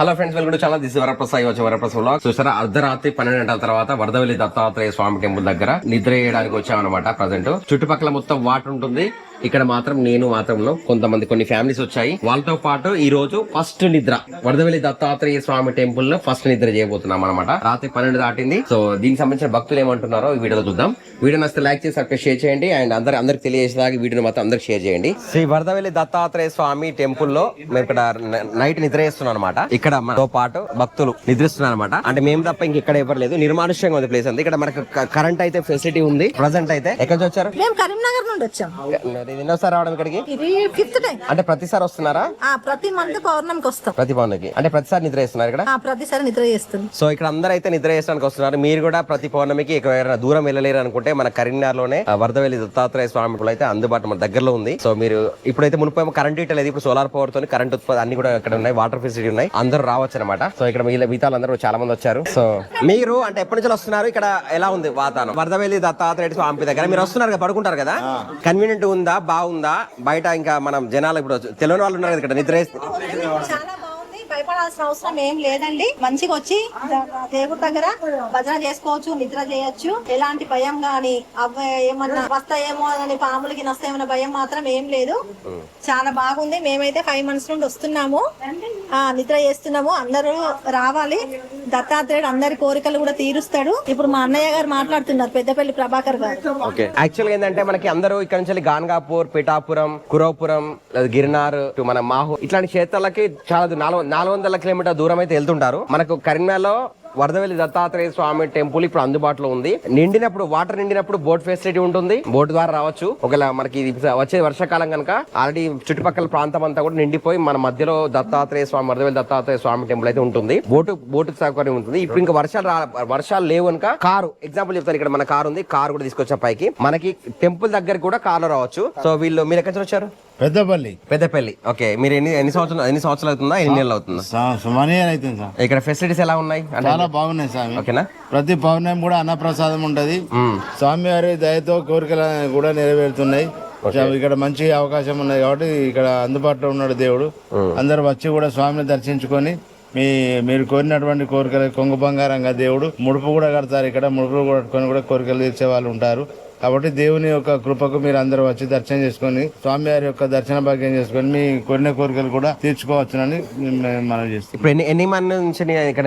Hello friends, welcome to channel. This Varaprasad vlog. చూసారా, అర్ధరాత్రి 12 గంటల తర్వాత వరదవెల్లి దత్తాత్రేయ స్వామి టెంపుల్ దగ్గర నిద్ర చేయడానికి వచ్చామన్నమాట. ప్రజెంట్ చుట్టుపక్కల మొత్తం వాటర్ ఉంటుంది. ఇక్కడ మాత్రం నేను మాత్రంలో కొన్ని ఫ్యామిలీస్ వచ్చాయి. వాళ్ళతో పాటు ఈ రోజు ఫస్ట్ నిద్ర వరదవెల్లి దత్తాత్రేయ స్వామి టెంపుల్ లో ఫస్ట్ నిద్ర చేయబోతున్నాం అనమాట. రాత్రి 12 దాటింది. సో దీనికి సంబంధించిన భక్తులు ఏమంటున్నారో ఈ వీడియోలో చూద్దాం. వీడియో నచ్చితే లైక్ చేసి సబ్స్క్రైబ్ షేర్ చేయండి. అండ్ అందరికి తెలియజేసేలాగా వీడియోని మాత్రం అందరికి షేర్ చేయండి. శ్రీ వరదవెల్లి దత్తాత్రేయ స్వామి టెంపుల్ లో మేము ఇక్కడ నైట్ నిద్ర చేస్తున్నాం అనమాట. ఇక్కడ మనతో పాటు భక్తులు నిద్రిస్తున్నారు అనమాట. అంటే మేము తప్ప ఇంకెక్కడ ఎవరు లేదు. నిర్మానుష్యంగా ఉంది ప్లేస్ అంతా. ఇక్కడ మనకు కరెంట్ అయితే ఫెసిలిటీ ఉంది. ప్రజెంట్ అయితే ఎక్కడి నుంచి వచ్చారు? మేము కరీంనగర్ నుండి వచ్చాం. ఎన్నోసారి రావడం ఇక్కడికి? ఇది ఫిఫ్త్ టైం. అంటే ప్రతిసారి వస్తున్నారా? ప్రతి మంత్ పౌర్ణమికి వస్తాం. ప్రతి పౌర్ణమికి అంటే ప్రతిసారి నిద్ర చేస్తున్నారు ఇక్కడ? ప్రతిసారి నిద్ర చేస్తుంది. సో ఇక్కడ అందరూ అయితే నిద్ర చేసడానికి వస్తున్నారు. మీరు కూడా ప్రతి పౌర్ణమికి ఎవరైనా దూరం వెళ్ళలేరు అనుకుంటే మన కరీంనగర్ లోనే వరదవెల్లి దత్తాత్రేయ స్వామి అయితే అందుబాటు మన దగ్గరలో ఉంది. సో మీరు ఇప్పుడైతే మునుపు కరెంట్ ఇట్లా లేదు. ఇప్పుడు సోలార్ పవర్ తోని కరెంట్ ఉత్పత్తి అన్ని కూడా ఇక్కడ ఉన్నాయి. వాటర్ ఫెసిలిటీ ఉన్నాయి. అందరూ రావచ్చు అనమాట. సో ఇక్కడ మిగతా అందరూ చాలా మంది వచ్చారు. సో మీరు అంటే ఎప్పటి నుంచి వస్తున్నారు? ఇక్కడ ఎలా ఉంది వాతావరణం? వరదవెల్లి దత్తాత్రేయ స్వామి దగ్గర మీరు వస్తున్నారు కదా, పడుకుంటారు కదా, కన్వీనియంట్ ఉందా, బాగుందా? బయట ఇంకా మనం జనాలు ఇప్పుడు తెలియని వాళ్ళు ఉన్నారు ఇక్కడ నిద్ర చాలా బాగుంది. భయపడాల్సిన అవసరం ఏం లేదండి. మంచిగా వచ్చి దేవుడి దగ్గర భజన చేసుకోవచ్చు, నిద్ర చేయొచ్చు. ఎలాంటి భయం గాని ఏమన్నా వస్తాయేమో అని, పాములకి నస్తాయేమన్న భయం మాత్రం ఏం లేదు. చాలా బాగుంది. మేమైతే 5 months నుండి వస్తున్నాము, నిద్ర చేస్తున్నాము. అందరూ రావాలి. దత్తాత్రేయుడు అందరి కోరికలు కూడా తీరుస్తాడు. ఇప్పుడు మా అన్నయ్య గారు మాట్లాడుతున్నారు, పెద్దపల్లి ప్రభాకర్ గారు. ఓకే, యాక్చువల్ గా ఏంటంటే మనకి అందరూ ఇక్కడ నుంచి గాన్గాపూర్, పిఠాపురం, కురవపురం, గిరినార్, మన మాహు ఇట్లాంటి క్షేత్రాలకి చాలా 400 కిలోమీటర్ దూరం అయితే వెళ్తుంటారు. మనకు కరీంనగర్లో వరదవెల్లి దత్తాత్రేయ స్వామి టెంపుల్ ఇప్పుడు అందుబాటులో ఉంది. వాటర్ నిండినప్పుడు బోట్ ఫెసిలిటీ ఉంటుంది. బోట్ ద్వారా రావచ్చు. ఒకవేళ మనకి వచ్చే వర్షాకాలం కనుక ఆల్రెడీ చుట్టుపక్కల ప్రాంతం అంతా కూడా నిండిపోయి మన మధ్యలో వరదవెల్లి దత్తాత్రేయ స్వామి టెంపుల్ అయితే ఉంటుంది. బోటు సౌకర్యం ఉంటుంది. ఇప్పుడు ఇంకా వర్షాలు లేవు కనుక కారు ఎగ్జాంపుల్ చెప్తాను. ఇక్కడ మన కారు ఉంది. కారు కూడా తీసుకొచ్చాం పైకి. మనకి టెంపుల్ దగ్గర కూడా కార్లో రావచ్చు. సో మీరు ఎక్కడి నుంచి వచ్చారు? పెద్దపల్లి. ఓకే, మీరు ఎన్ని సంవత్సరాలు అవుతుందా? ఎన్ని నెలలు అవుతుందా? అవుతుంది. ఇక్కడ ఫెసిలిటీస్ ఎలా ఉన్నాయి? చాలా బాగున్నాయి స్వామి. ఓకేనా? ప్రతి పౌర్ణమి కూడా అన్నప్రసాదం ఉంటది. స్వామి వారి దయతో కోరికలు కూడా నెరవేరుతున్నాయి. ఇక్కడ మంచి అవకాశం ఉన్నది కాబట్టి ఇక్కడ అందుబాటులో ఉన్నాడు దేవుడు. అందరు వచ్చి కూడా స్వామిని దర్శించుకొని మీరు కోరినటువంటి కోరికలు కొంగు బంగారంగా దేవుడు ముడుపు కూడా కడతారు. ఇక్కడ ముడుపు కట్టుకొని కూడా కోరికలు తీర్చే వాళ్ళు ఉంటారు. కాబట్టి దేవుని యొక్క కృపకు మీరు అందరూ వచ్చి దర్శనం చేసుకుని స్వామివారి యొక్క దర్శన భాగ్యం చేసుకుని మీ కోరిన కోరికలు కూడా తీర్చుకోవచ్చునని మనం చేస్తాం. ఇప్పుడు ఎన్ని మంది నుంచి ఇక్కడ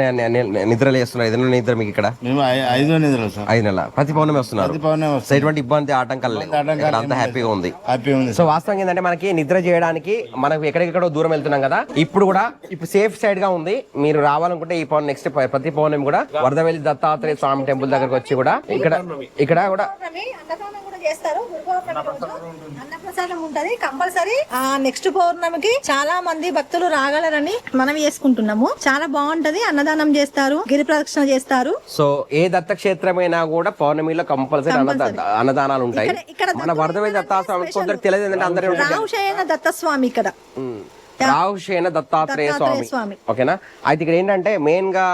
నిద్రలు చేస్తున్నారు? ఏదైనా నిద్ర మీకు ఇక్కడ? మేము 5 నిద్రలు. 5 నెలల ప్రతి పౌర్ణమి వస్తున్నారు. ప్రతి పౌర్ణమి వస్తుంది. ఎటువంటి ఇబ్బంది ఆటంకాలు అంతా హ్యాపీగా ఉంది. సో వాస్తవంగా ఏంటంటే మనకి నిద్ర చేయడానికి మనం ఎక్కడెక్కడో దూరం వెళ్తున్నాం కదా, ఇప్పుడు సేఫ్ సైడ్ గా ఉంది. మీరు రావాలనుకుంటే ఈ నెక్స్ట్ ప్రతి పౌర్ణమి కూడా వరదవెల్లి దత్తాత్రేయ స్వామి టెంపుల్ దగ్గరకు వచ్చి కూడా ఇక్కడ కూడా అన్నదానం కూడా చేస్తారు. అన్నప్రసాదం ఉంటది కంపల్సరీ. నెక్స్ట్ పౌర్ణమికి చాలా మంది భక్తులు రాగలరని మనం చేసుకుంటున్నాము. చాలా బాగుంటది. అన్నదానం చేస్తారు, గిరి ప్రదక్షిణ చేస్తారు. సో ఏ దత్తక్షేత్రమైనా కూడా పౌర్ణమిలో కంపల్సరీ అన్నదానాలు ఉంటాయి. మన వరదవెల్లి దత్తాత్రేయ కొందరికి తెలియదు ఏంటంటే అందరూ రావుశయన దత్తస్వామి ఇక్కడ రావుశయన దత్తాత్రేయ స్వామి. ఓకేనా? అయితే ఇక్కడ ఏంటంటే మెయిన్ గా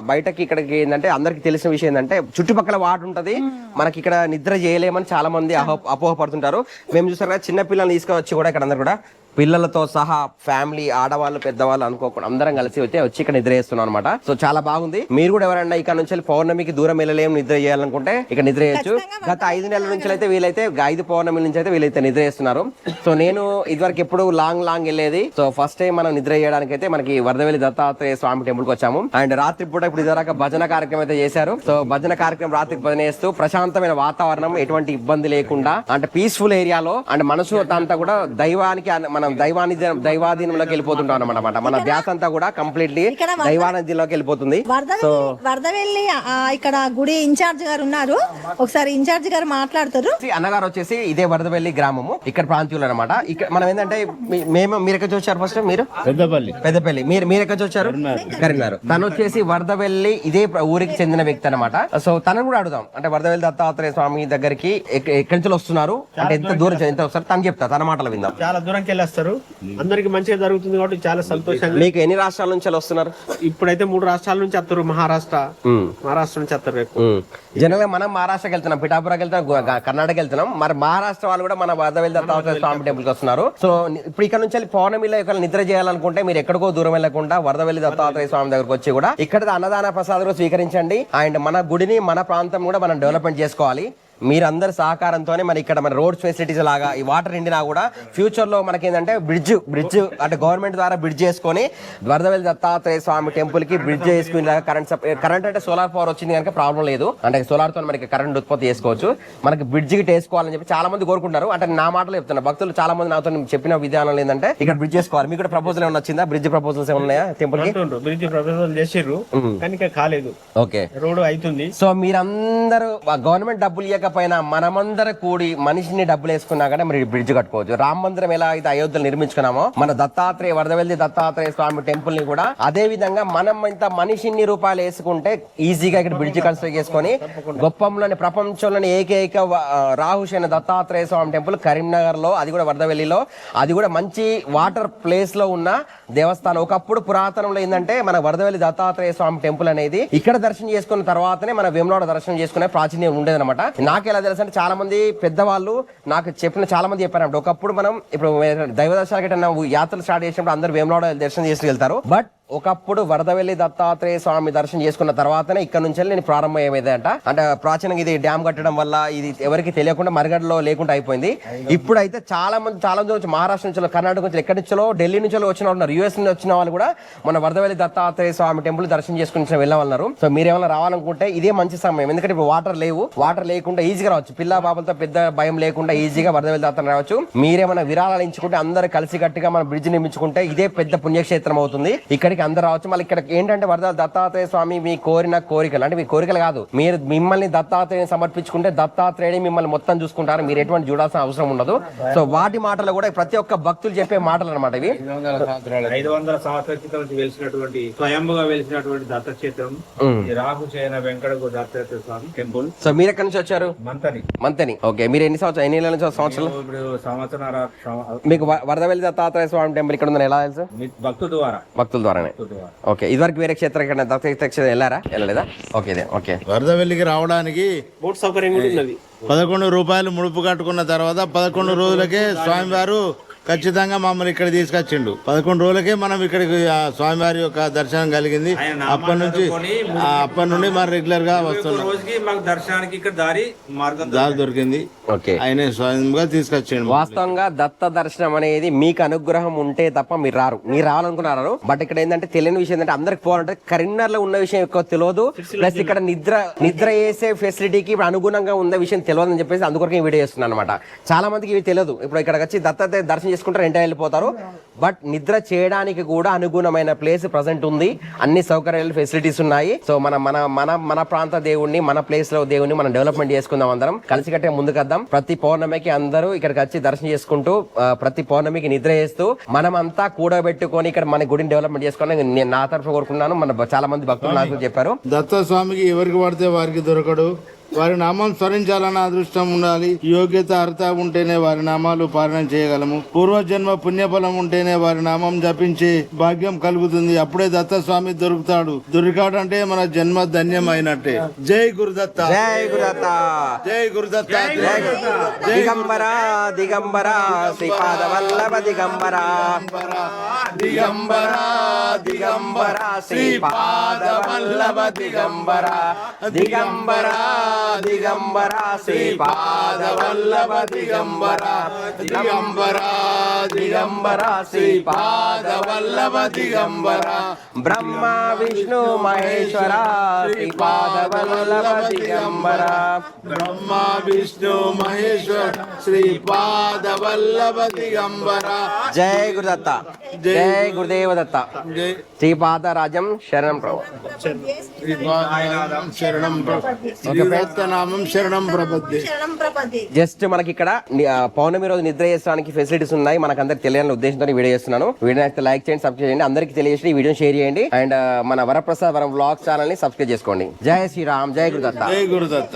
బయటకి ఇక్కడికి ఏంటంటే అందరికి తెలిసిన విషయం ఏంటంటే చుట్టుపక్కల వాటర్ ఉంటది. మనకి ఇక్కడ నిద్ర చేయలేమని చాలా మంది అపోహపడుతుంటారు. మేము చూసారు కదా, చిన్న పిల్లల్ని తీసుకొచ్చి కూడా ఇక్కడ అందరు కూడా పిల్లలతో సహా ఫ్యామిలీ, ఆడవాళ్ళు, పెద్దవాళ్ళు అనుకోకుండా అందరం కలిసి వచ్చి ఇక్కడ నిద్ర చేస్తున్నాం అనమాట. సో చాలా బాగుంది. మీరు కూడా ఎవరైనా ఇక్కడ నుంచి పౌర్ణమికి దూరం వెళ్ళలేము, నిద్ర చేయాలనుకుంటే ఇక్కడ నిద్ర చేయొచ్చు. గత 5 నెలల నుంచి అయితే వీలైతే 5 పౌర్ణమి నుంచి అయితే వీలైతే నిద్ర చేస్తున్నారు. సో నేను ఇదివరకు ఎప్పుడు లాంగ్ వెళ్ళేది. సో ఫస్ట్ టైం మనం నిద్ర చేయడానికి అయితే మనకి వరదవెల్లి దత్తాత్రేయ స్వామి టెంపుల్ కి వచ్చాము. అండ్ రాత్రి పూట ఇప్పుడు ఇదివరకు భజన కార్యక్రమం అయితే చేశారు. సో భజన కార్యక్రమం రాత్రికి భజన చేస్తూ ప్రశాంతమైన వాతావరణం, ఎటువంటి ఇబ్బంది లేకుండా అంటే పీస్ఫుల్ ఏరియాలో అండ్ మనసు అంతా కూడా దైవానికి మనం దైవాధీనంలోకి వెళ్ళిపోతుంటాం అనమాట. మన ధ్యాస అంతా కూడా కంప్లీట్లీ దైవాధీనంలోకి వెళ్ళిపోతుంది. వరదవెల్లి ఇక్కడ గుడి ఇన్ఛార్జ్ గారు ఉన్నారు. ఒకసారి ఇన్ఛార్జ్ గారు మాట్లాడతారు. అన్నగారు వచ్చేసి ఇదే వరదవెల్లి గ్రామము, ఇక్కడ ప్రాంతీయులు అనమాట. ఇక్కడ మనం ఏంటంటే మీరు ఎక్కడ వచ్చారు? ఫస్ట్ మీరు పెద్దపల్లి. మీరు ఎక్కడ వచ్చారు? కరీంనగర్. తను వచ్చేసి వరదవెల్లి ఇదే ఊరికి చెందిన వ్యక్తి అనమాట. సో తనను కూడా అడుగుదాం. అంటే వరదవెల్లి దత్తాత్రేయ స్వామి దగ్గరికి ఎక్కడి నుంచి వస్తున్నారు, అంటే ఎంత దూరం ఎంత వస్తారు తను చెప్తా, తన మాటలు విందాం. చాలా దూరంకి వెళ్ళి చేస్తారు. అందరికి మంచిగా జరుగుతుంది కాబట్టి చాలా సంతోషంగా. మీకు ఎన్ని రాష్ట్రాల నుంచి వస్తున్నారు? ఇప్పుడైతే 3 రాష్ట్రాల నుంచి వస్తారు. మహారాష్ట్ర నుంచి వస్తారు ఎక్కువ. జనరల్ గా మనం మహారాష్ట్రకి వెళ్తున్నాం, పిఠాపురాకి వెళ్తున్నాం, కర్ణాటక వెళ్తున్నాం. మరి మహారాష్ట్ర వాళ్ళు కూడా మన వరదవెల్లి దత్తాత్రేయ స్వామి టెంపుల్ కి వస్తున్నారు. సో ఇప్పుడు ఇక్కడ నుంచి పౌర్ణమిలో ఇక్కడ నిద్ర చేయాలనుకుంటే మీరు ఎక్కడికో దూరం వెళ్లకుండా వరదవెల్లి దత్తాత్రేయ స్వామి దగ్గరకు వచ్చి కూడా ఇక్కడ అన్నదాన ప్రసాదాలు స్వీకరించండి. అండ్ మన గుడిని మన ప్రాంతం కూడా మనం డెవలప్మెంట్ చేసుకోవాలి. మీరందరి సహకారంతోనే మన ఇక్కడ మన రోడ్ ఫెసిలిటీస్ లాగా ఈ వాటర్ నిండినా కూడా ఫ్యూచర్ లో మనకి ఏంటంటే బ్రిడ్జ్ అంటే గవర్నమెంట్ ద్వారా బ్రిడ్జ్ చేసుకొని వరదవెల్లి దత్తాత్రేయ స్వామి టెంపుల్ కి బ్రిడ్జ్ చేసుకునే కరెంట్ అంటే సోలార్ పవర్ వచ్చింది కనుక ప్రాబ్లం లేదు. అంటే సోలార్ తో మనకి కరెంట్ ఉత్పత్తి చేసుకోవచ్చు. మనకి బ్రిడ్జ్ కి వేసుకోవాలని చెప్పి చాలా మంది కోరుకుంటారు. అంటే నా మాటలు చెప్తున్నా, భక్తులు చాలా మంది నాతో చెప్పిన విధానం ఏంటంటే ఇక్కడ బ్రిడ్జ్ చేసుకోవాలి. మీకు కూడా ప్రపోజల్ ఏమైనా వచ్చిందా? బ్రిడ్జ్ ప్రపోజల్స్ ఏమైనా ఉన్నాయా టెంపుల్ కి? బ్రిడ్జ్ ప్రపోజల్ చేసిర్రు కానీ ఇంకా కాలేదు. ఓకే, రోడ్ అవుతుంది. సో మీరందరూ గవర్నమెంట్ డబ్బులు ఇవ్వకపోయినా మనమందరూ కూడి మనిషిని డబ్బులు వేసుకున్నా కానీ మరి బ్రిడ్జ్ కట్టుకోవచ్చు. రామ మందిరం ఎలా అయితే అయోధ్యలో నిర్మించుకున్నామో మన దత్తాత్రేయ వరదవెల్లి దత్తాత్రేయ స్వామి టెంపుల్ ని కూడా అదే విధంగా మనం ఇంత మనిషిన్ని రూపాయలు వేసుకుంటే ఈజీగా ఇక్కడ బ్రిడ్జ్ కన్స్ట్రక్ట్ చేసుకొని గొప్పంలోని ప్రపంచంలోని ఏకైక రాహుశైన దత్తాత్రేయ స్వామి టెంపుల్ కరీంనగర్ లో, అది కూడా వరదవెల్లిలో, అది కూడా మంచి వాటర్ ప్లేస్ లో ఉన్న దేవస్థానం. ఒకప్పుడు పురాతనంలో ఏంటంటే మన వరదవెల్లి దత్తాత్రేయ స్వామి టెంపుల్ అనేది ఇక్కడ దర్శనం చేసుకున్న తర్వాతనే మన వేములవాడ దర్శనం చేసుకునే ప్రాచీన్యం ఉండేదన్నమాట. నాకు ఎలా తెలుసు అంటే చాలా మంది పెద్దవాళ్ళు నాకు చెప్పిన చాలా మంది చెప్పారంటే ఒకప్పుడు మనం ఇప్పుడు దైవ దర్శనానికి యాత్రలు స్టార్ట్ చేసినప్పుడు అందరూ వేములవాడ దర్శనం చేసి వెళ్తారు. బట్ ఒకప్పుడు వరదవెల్లి దత్తాత్రేయ స్వామి దర్శనం చేసుకున్న తర్వాతనే ఇక్కడ నుంచి నేను ప్రారంభం ఏమైందంట అంటే ప్రాచీనంగా ఇది డ్యామ్ కట్టడం వల్ల ఇది ఎవరికి తెలియకుండా మరగడలో లేకుండా అయిపోయింది. ఇప్పుడైతే చాలా దూరం నుంచి మహారాష్ట్ర నుంచి, కర్ణాటక నుంచి, ఎక్కడి నుంచో, ఢిల్లీ నుంచి వచ్చిన వాళ్ళు ఉన్నారు. యూఎస్ నుంచి వచ్చిన వాళ్ళు కూడా మన వరదవెల్లి దత్తాత్రేయ స్వామి టెంపుల్ దర్శనం చేసుకుని వెళ్ళవాలన్నారు. సో మీరేమైనా రావాలనుకుంటే ఇదే మంచి సమయం. ఎందుకంటే ఇప్పుడు వాటర్ లేవు, వాటర్ లేకుండా ఈజీగా రావచ్చు. పిల్ల బాబులతో పెద్ద భయం లేకుండా ఈజీగా వరదవెల్లి దత్తాత్రేయ రావచ్చు. మీరేమైనా విరాళాలు ఇచ్చుకుంటే అందరు కలిసి గట్టిగా మన బ్రిడ్జ్ నిర్మించుకుంటే ఇదే పెద్ద పుణ్యక్షేత్రం అవుతుంది. ఇక్కడికి అందరు రావచ్చు. మళ్ళీ ఇక్కడ ఏంటంటే వరదవెల్లి దత్తాత్రేయ స్వామి మీ కోరిన కోరికలు అంటే మీ కోరికలు కాదు, మీరు మిమ్మల్ని దత్తాత్రేయ సమర్పించుకుంటే దత్తాత్రేయుడు మిమ్మల్ని మొత్తం చూసుకుంటారు. మీరు ఎటువంటి చూడాల్సిన అవసరం ఉండదు. సో వాటి మాటలు కూడా ప్రతి ఒక్క భక్తులు చెప్పే మాటలు అనమాట ఇవి. 500 సంవత్సరాల క్రితం నుంచి వెలిసినటువంటి స్వయంగా వెలిసినటువంటి దత్తక్షేత్రం రాహుశయన వెంకటగు దత్తాత్రేయ స్వామి టెంపుల్. సో మీరు ఎక్కడి నుంచి వచ్చారు? మంతని. ఓకే, మీరు ఎన్ని నెలల నుంచి సంవత్సరాలు? ఇప్పుడు సంవత్సరాల. మీకు వరదవెల్లి దత్తాత్రేయ స్వామి టెంపుల్ ఇక్కడ ఉందని ఎలా తెలుసు? భక్తుల ద్వారానే. ఓకే, ఇదివరకు వేరే క్షేత్రం దత్తాత్రేయ వెళ్ళారా? వెళ్ళలేదా? Okay, okay. వరదవెల్లికి రావడానికి బోట్ సౌకర్యం కూడా ఉన్నది. 11 రూపాయలు ముడుపు కట్టుకున్న తర్వాత 11 రోజులకే స్వామివారు ఖచ్చితంగా మమ్మల్ని ఇక్కడ తీసుకొచ్చిండు. 11 రోజులకే మనం ఇక్కడికి స్వామివారి యొక్క దర్శనం కలిగింది. అప్పటి నుండి మనం రెగ్యులర్ గా వస్తున్నాం. రోజుకి మాకు దర్శనానికి ఇక్కడ దారి దొరికింది. ఓకే, ఆయన స్వయంగా తీసుకొచ్చిండు. వాస్తవంగా దత్త దర్శనం అనేది మీకు అనుగ్రహం ఉంటే తప్ప మీరు రారు. మీరు రావాలనుకున్నారు. బట్ ఇక్కడ ఏంటంటే తెలియని విషయం ఏంటంటే అందరికి పోవాలంటే కరీంనగర్ లో ఉన్న విషయం ఎక్కువ తెలియదు. ప్లస్ ఇక్కడ నిద్ర చేసే ఫెసిలిటీకి అనుగుణంగా ఉన్న విషయం తెలియదు అని చెప్పేసి అందుకొరకు ఈ వీడియో చేస్తున్నాను అనమాట. చాలా మందికి ఇవి తెలియదు. ఇప్పుడు ఇక్కడికి వచ్చి దత్తాత్రేయ దర్శనం చేసుకుంటారు, ఎంట వెళ్ళిపోతారు. బట్ నిద్ర చేయడానికి కూడా అనుగుణమైన ప్లేస్ ప్రజెంట్ ఉంది. అన్ని సౌకర్యాలు ఫెసిలిటీస్ ఉన్నాయి. సో మన ప్రాంత దేవుణ్ణి, మన ప్లేస్ లో దేవుణ్ణి మనం డెవలప్మెంట్ చేసుకుందాం. అందరం కలిసికట్టుగా ముందుకద్దాం. ప్రతి పౌర్ణమికి అందరూ ఇక్కడికి వచ్చి దర్శనం చేసుకుంటూ ప్రతి పౌర్ణమికి నిద్ర చేస్తూ మనమంతా కూడబెట్టుకొని ఇక్కడ మన గుడిని డెవలప్మెంట్ చేసుకోవాలని నేను నా తరఫు కోరుకున్నాను. మన చాలా మంది భక్తులు నాకు చెప్పారు. దత్త స్వామికి ఎవరికి పడితే వారికి దొరకడు. వారి నామం స్మరించాలన్న అదృష్టం ఉండాలి. యోగ్యత అర్హత ఉంటేనే వారి నామాలు పాలన చేయగలము. పూర్వజన్మ పుణ్యఫలం ఉంటేనే వారి నామం జపించే భాగ్యం కలుగుతుంది. అప్పుడే దత్త స్వామి దొరుకుతాడు. దొరికాడంటే మన జన్మ ధన్యం అయినట్టే. జై గురుదత్త, జై గురుదత్త, జై గురుదత్త, దిగంబర దిగంబర శ్రీపాద వల్లభ దిగంబర దిగంబర దిగంబర శ్రీపాద వల్లభ దిగంబర దిగంబర దిగంబర శ్రీపాద వల్లభ దిగంబర దిగంబర దిగంబర శ్రీపాద వల్లభ దిగంబర బ్రహ్మ విష్ణు మహేశ్వర శ్రీపాద వల్లభ దిగంబర బ్రహ్మ విష్ణు మహేశ్వర శ్రీపాద వల్లభ దిగంబర. జై గురుదత్త, జై గురుదేవ దత్త, శ్రీపాద రాజం శరణం ప్రభు. శరణం నామం శరణం ప్రపద్యే. జస్ట్ మనకి ఇక్కడ పౌర్ణమి రోజు నిద్ర చేసడానికి ఫెసిలిటీస్ ఉన్నాయి. మనకు అందరికి తెలియాలని ఉద్దేశంతో వీడియో చేస్తున్నాను. వీడియో అయితే లైక్ చేయండి, సబ్స్క్రైబ్ చేయండి, అందరికి తెలియజేసి ఈ వీడియో షేర్ చేయండి. అండ్ మన వరప్రసాద్ వరం వ్లాగ్స్ ఛానల్ ని సబ్స్క్రైబ్ చేసుకోండి. జై శ్రీరామ్, జై గురుదత్త, జై గురుదత్త.